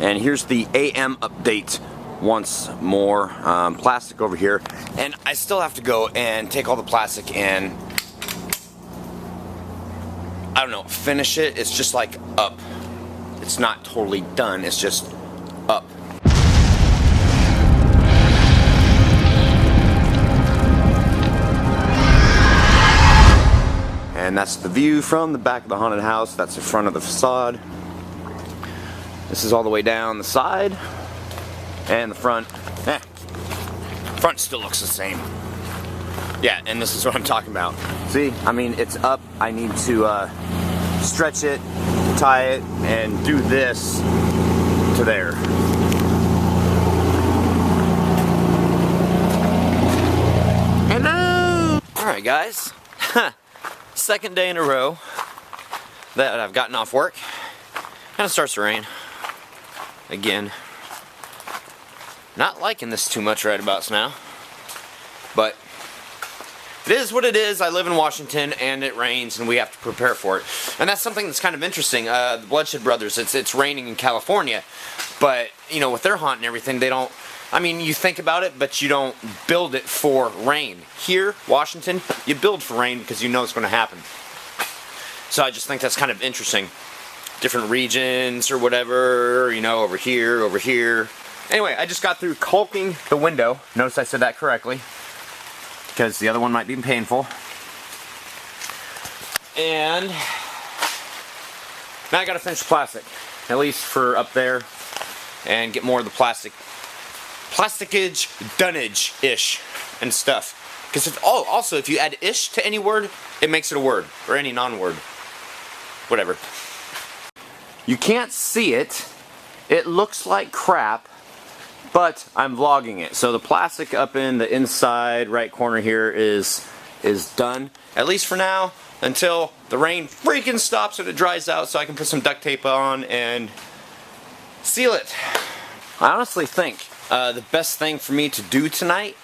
And here's the AM update once more. Plastic over here. And I still have to go and take all the plastic and, I don't know, finish it. It's just like up. It's not totally done, it's just up. And that's the view from the back of the haunted house. That's the front of the facade. This is all the way down the side. And the front. Front still looks the same. Yeah, and this is what I'm talking about. See, I mean, it's up. I need to stretch it, tie it, and do this to there. Hello! Alright guys, second day in a row that I've gotten off work and it starts to rain. Again. Not liking this too much right about now, but it is what it is. I live in Washington and it rains and we have to prepare for it. And that's something that's kind of interesting. The Bloodshed Brothers, it's raining in California, but you know, with their haunt and everything, they don't, I mean, you think about it, but you don't build it for rain. Here, Washington, you build for rain because you know it's going to happen. So I just think that's kind of interesting. Different regions or whatever, you know, over here, over here. Anyway, I just got through caulking the window. Notice I said that correctly, because the other one might be painful. And now I gotta finish the plastic, at least for up there, and get more of the plasticage, dunnage-ish, and stuff. Because also, if you add ish to any word, it makes it a word, or any non-word. Whatever. You can't see it. It looks like crap. But I'm vlogging it, so the plastic up in the inside right corner here is done, at least for now, until the rain freaking stops and it dries out so I can put some duct tape on and seal it. I honestly think the best thing for me to do tonight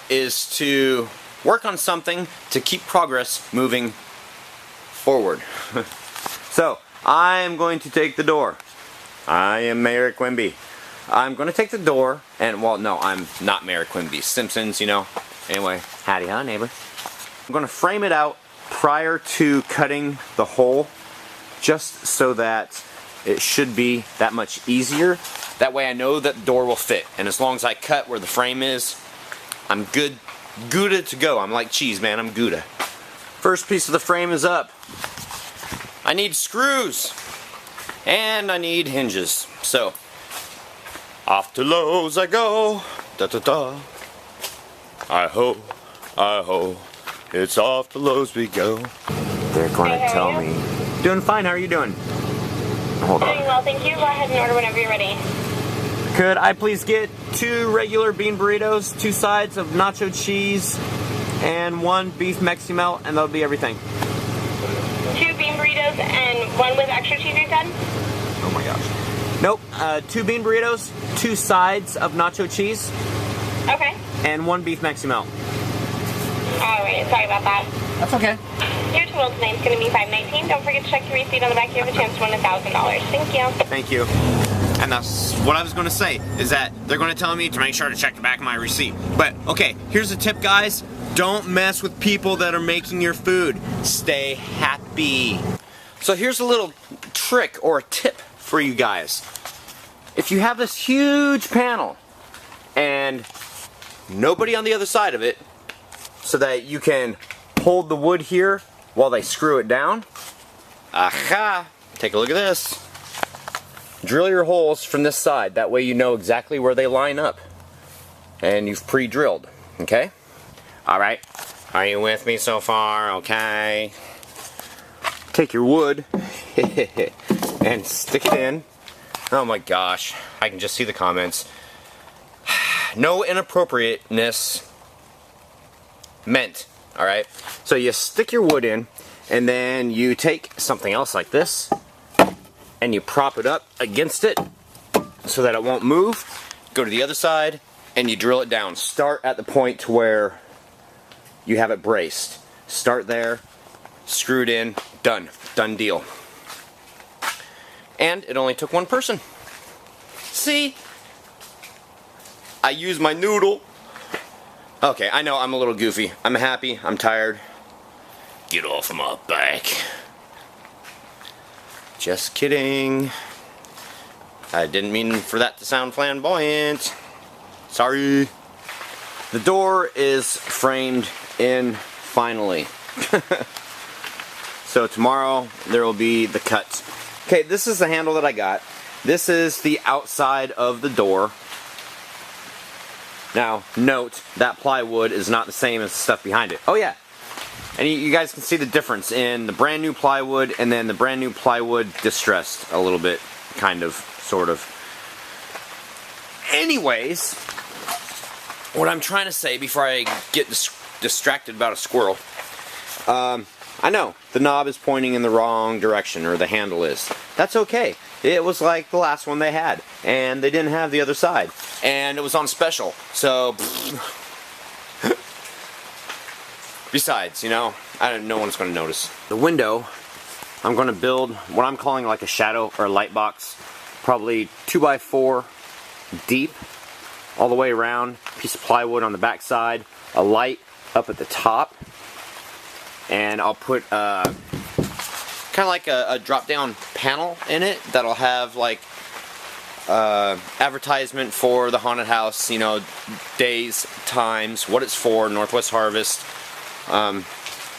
is to work on something to keep progress moving forward. So, I'm going to take the door. I am Mayor Quimby. I'm going to take the door, and, well, no, I'm not Mayor Quimby. Simpsons, you know. Anyway, howdy ho, neighbor. I'm going to frame it out prior to cutting the hole, just so that it should be that much easier. That way I know that the door will fit, and as long as I cut where the frame is, I'm good, Gouda to go. I'm like cheese, man, I'm Gouda. First piece of the frame is up. I need screws, and I need hinges, so off to Lowe's I go, da-da-da. I-ho, it's off to Lowe's we go. They're going to tell me. Doing fine, how are you doing? Hold on. Doing well, thank you. Go ahead and order whenever you're ready. Could I please get 2 regular bean burritos, 2 sides of nacho cheese, and 1 beef Mexi melt, and that'll be everything. 2 bean burritos and 1 with extra cheese, you said? Oh my gosh. Nope, 2 bean burritos, 2 sides of nacho cheese. Okay. And 1 beef Mexi melt. Alright, sorry about that. That's okay. Your total tonight's going to be $519. Don't forget to check your receipt on the back. You have a chance to win $1,000. Thank you. Thank you. And that's what I was going to say, is that they're going to tell me to make sure to check the back of my receipt. But, okay, here's a tip, guys. Don't mess with people that are making your food. Stay happy. So here's a little trick or a tip for you guys. If you have this huge panel and nobody on the other side of it, so that you can hold the wood here while they screw it down, aha, take a look at this. Drill your holes from this side, that way you know exactly where they line up and you've pre-drilled, okay? Alright, are you with me so far? Okay. Take your wood and stick it in. Oh my gosh, I can just see the comments. No inappropriateness meant, alright? So you stick your wood in, and then you take something else like this, and you prop it up against it so that it won't move. Go to the other side, and you drill it down. Start at the point to where you have it braced. Start there, screwed in, done. Done deal. And it only took one person. See? I use my noodle. Okay, I know I'm a little goofy. I'm happy. I'm tired. Get off of my back. Just kidding. I didn't mean for that to sound flamboyant. Sorry. The door is framed in finally. So tomorrow there will be the cut. Okay, this is the handle that I got. This is the outside of the door. Now, note, that plywood is not the same as the stuff behind it. Oh yeah, and you guys can see the difference in the brand new plywood and then the brand new plywood distressed a little bit, kind of, sort of. Anyways, what I'm trying to say before I get distracted about a squirrel, I know, the knob is pointing in the wrong direction, or the handle is. That's okay. It was like the last one they had, and they didn't have the other side. And it was on special, so... Besides, you know, no one's going to notice. The window, I'm going to build what I'm calling like a shadow or a light box. Probably 2x4 deep, all the way around. Piece of plywood on the back side. A light up at the top. And I'll put kind of like a drop-down panel in it that'll have like advertisement for the haunted house, you know, days, times, what it's for, Northwest Harvest, and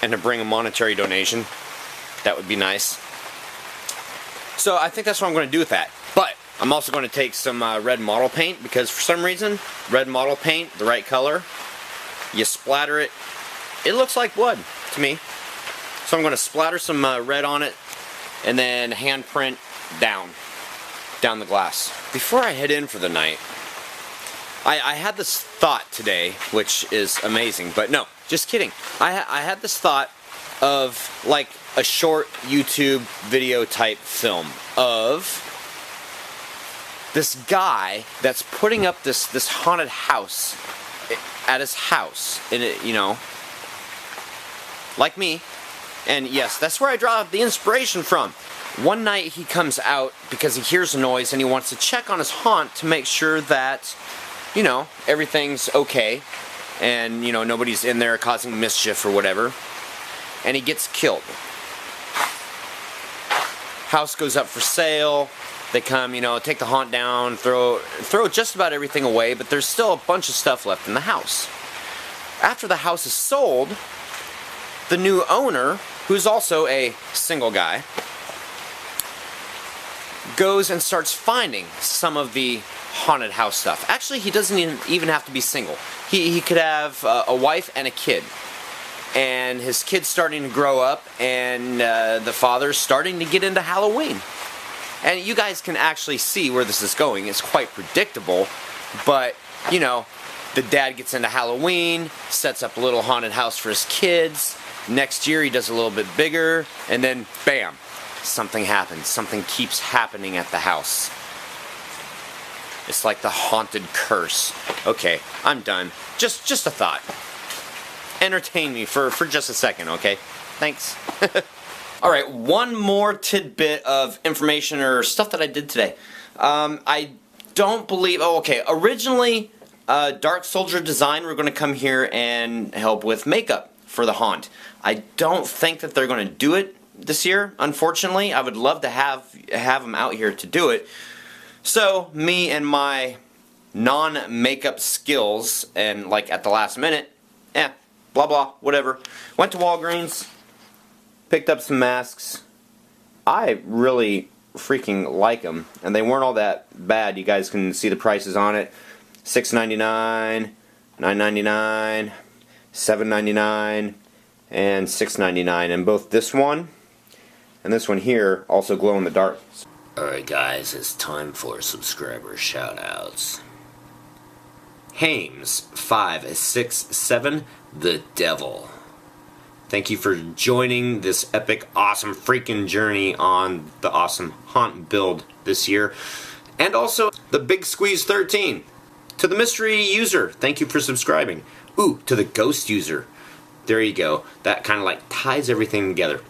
to bring a monetary donation. That would be nice. So I think that's what I'm going to do with that. But I'm also going to take some red model paint, because for some reason, red model paint, the right color, you splatter it, it looks like blood to me. So I'm going to splatter some red on it and then handprint down the glass. Before I head in for the night, I had this thought today, which is amazing, but no, just kidding. I had this thought of like a short YouTube video type film of this guy that's putting up this haunted house at his house, and it, you know, like me. And yes, that's where I draw the inspiration from. One night he comes out because he hears a noise and he wants to check on his haunt to make sure that, you know, everything's okay and, you know, nobody's in there causing mischief or whatever. And he gets killed. House goes up for sale. They come, you know, take the haunt down, throw just about everything away, but there's still a bunch of stuff left in the house. After the house is sold, the new owner, who's also a single guy, goes and starts finding some of the haunted house stuff. Actually, he doesn't even have to be single. He could have a wife and a kid. And his kid's starting to grow up, and the father's starting to get into Halloween. And you guys can actually see where this is going. It's quite predictable, but, you know, the dad gets into Halloween, sets up a little haunted house for his kids. Next year he does a little bit bigger, and then bam, something happens. Something keeps happening at the house. It's like the haunted curse. Okay, I'm done. Just a thought. Entertain me for just a second, okay? Thanks. Alright, one more tidbit of information or stuff that I did today. I don't believe... Oh, okay. Originally, Dark Soldier Design were going to come here and help with makeup for the haunt. I don't think that they're going to do it this year, unfortunately. I would love to have them out here to do it. So, me and my non-makeup skills, and like at the last minute, blah blah, whatever. Went to Walgreens, picked up some masks. I really freaking like them, and they weren't all that bad. You guys can see the prices on it. $6.99, $9.99, $7.99, and $6.99. And both this one and this one here also glow in the dark. Alright guys, it's time for subscriber shoutouts. Hames567, the Devil. Thank you for joining this epic, awesome, freaking journey on the awesome haunt build this year. And also, the Big Squeeze 13. To the mystery user, thank you for subscribing. Ooh, to the ghost user. There you go. That kind of like ties everything together.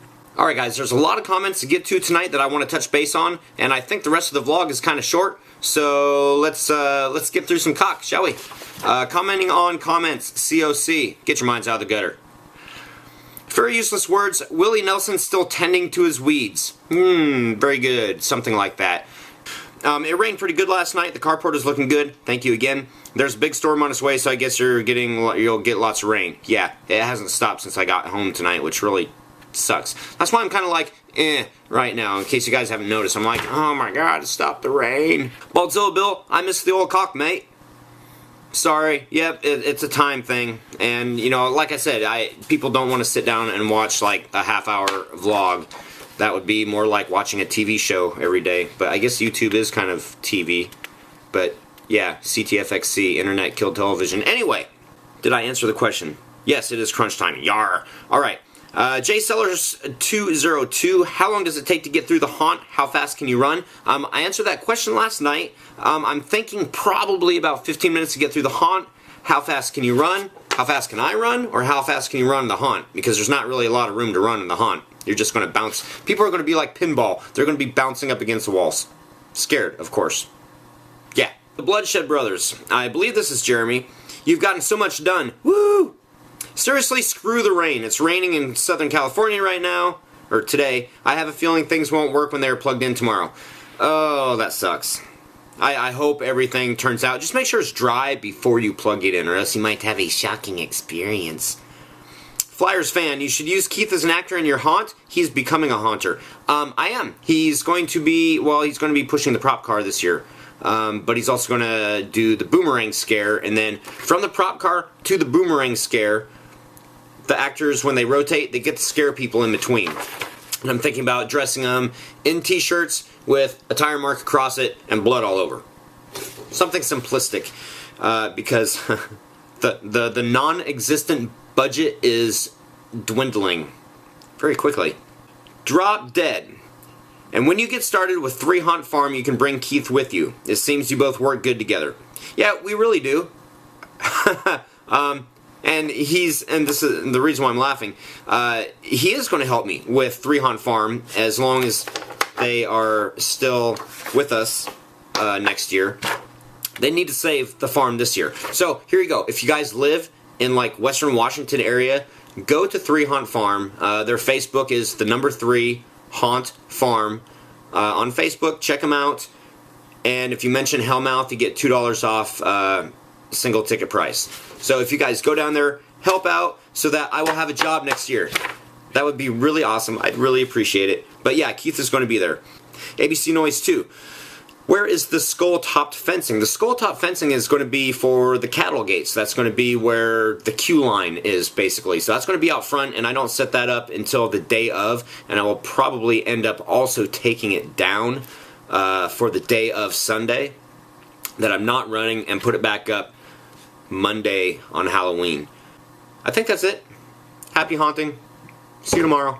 Alright guys, there's a lot of comments to get to tonight that I want to touch base on, and I think the rest of the vlog is kind of short, so let's get through some cock, shall we? Commenting on comments, COC, get your minds out of the gutter. Very useless words, Willie Nelson still tending to his weeds. Very good, something like that. It rained pretty good last night, the carport is looking good, thank you again. There's a big storm on its way, so I guess you'll get lots of rain. Yeah, it hasn't stopped since I got home tonight, which really sucks. That's why I'm kind of like, right now, in case you guys haven't noticed. I'm like, oh my god, stop the rain. Baldzilla Bill, I miss the old cock, mate. Sorry, yep, it's a time thing. And, you know, like I said, people don't want to sit down and watch like a half-hour vlog. That would be more like watching a TV show every day. But I guess YouTube is kind of TV. But, yeah, CTFXC, Internet Killed Television. Anyway, did I answer the question? Yes, it is crunch time. Yar. Alright. J Sellers 202, how long does it take to get through the haunt? How fast can you run? I answered that question last night. I'm thinking probably about 15 minutes to get through the haunt. How fast can you run? How fast can I run? Or how fast can you run in the haunt? Because there's not really a lot of room to run in the haunt. You're just going to bounce. People are going to be like pinball. They're going to be bouncing up against the walls. Scared, of course. Yeah. The Bloodshed Brothers. I believe this is Jeremy. You've gotten so much done. Woo! Seriously, screw the rain. It's raining in Southern California right now, or today. I have a feeling things won't work when they're plugged in tomorrow. Oh, that sucks. I hope everything turns out. Just make sure it's dry before you plug it in, or else you might have a shocking experience. Flyers fan, you should use Keith as an actor in your haunt. He's becoming a haunter. I am. He's going to be, well, he's going to be pushing the prop car this year. But he's also going to do the boomerang scare, and then from the prop car to the boomerang scare, the actors, when they rotate, they get to scare people in between. And I'm thinking about dressing them in t-shirts with a tire mark across it and blood all over. Something simplistic, because the non-existent budget is dwindling very quickly. Drop Dead. And when you get started with 3 Haunt Farm, you can bring Keith with you. It seems you both work good together. Yeah, we really do. And this is the reason why I'm laughing, he is going to help me with 3 Haunt Farm as long as they are still with us next year. They need to save the farm this year. So, here you go. If you guys live in like Western Washington area, go to 3 Haunt Farm. Their Facebook is the number 3 Haunt Farm on Facebook. Check them out. And if you mention Hellmouth, you get $2 off single ticket price. So if you guys go down there, help out so that I will have a job next year. That would be really awesome. I'd really appreciate it. But yeah, Keith is going to be there. ABC Noise 2. Where is the skull-topped fencing? The skull-topped fencing is going to be for the cattle gates. That's going to be where the queue line is, basically. So that's going to be out front, and I don't set that up until the day of, and I will probably end up also taking it down for the day of Sunday that I'm not running, and put it back up Monday on Halloween. I think that's it. Happy haunting. See you tomorrow.